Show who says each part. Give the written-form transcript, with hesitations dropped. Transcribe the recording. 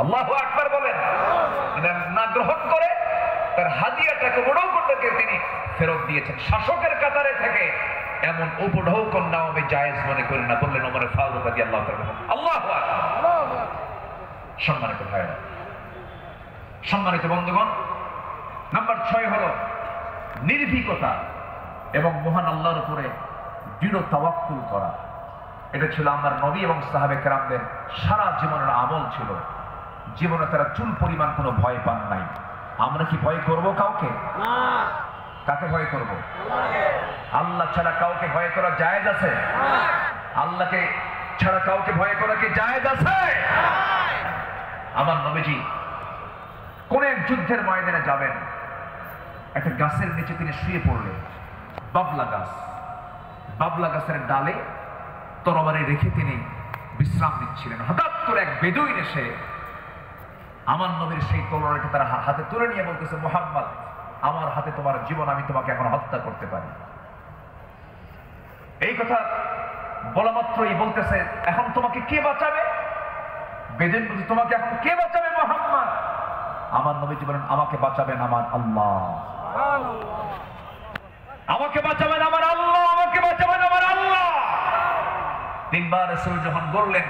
Speaker 1: আল্লাহু আকবার বলেন। না গ্রহণ করে তার হাদিয়াটাকে উপঢৌকনটাকে তিনি ফেরত দিয়েছেন। শাসকের কাতারে থেকে এমন উপঢৌকন নাও আমি জায়েজ মনে করি না, বললেন ওমর ফারুক রাদিয়াল্লাহু তাআলা। আল্লাহু আকবার। সম্মানিত ভাইরা, সম্মানিত বন্ধুগণ, নাম্বার 6 হলো নির্ভীকতা এবং মহান আল্লাহর উপরে দৃঢ় তাওয়াক্কুল করা। এটা ছিল আমার নবী এবং সাহাবে কেরামদের সারা জীবনের আমল ছিল। জীবনে তারা চুল পরিমাণ কোনো ভয় পান নাই। আমরা কি ভয় করব কাউকে? না। কাকে ভয় করব? আল্লাহ ছাড়া কাউকে ভয় করা জায়েজ আছে? আল্লাহকে ছাড়া কাউকে ভয় করা কি জায়েজ আছে? আমার নবীজি কোন এক যুদ্ধের ময়দানে যাবেন, একটা গাছের নিচে তিনি শুয়ে পড়লেন। বাবলা গাছ, বাবলা গাছের ডালে তরবারি রেখে তিনি বিশ্রাম নিচ্ছিলেন। হঠাৎ করে এক বেদুইন এসে আমার নবীর সেই তরবারিটা তার হাতে তুলে নিয়ে বলতেছে, মুহাম্মদ, আমার হাতে তোমার জীবন, আমি তোমাকে এখন হত্যা করতে পারি। এই কথা বলা মাত্রই বলতেছে, এখন তোমাকে কে বাঁচাবে? বেদুইন বলছে, তোমাকে এখন কে বাঁচাবে মুহাম্মদ? আমার নবীজি বলেন, আমাকে বাঁচাবেন আমার আল্লাহ, আমাকে বাঁচাবেন আমার আল্লাহ, আমাকে বাঁচাবেন আমার আল্লাহ। 3 বার রাসূল যখন বললেন,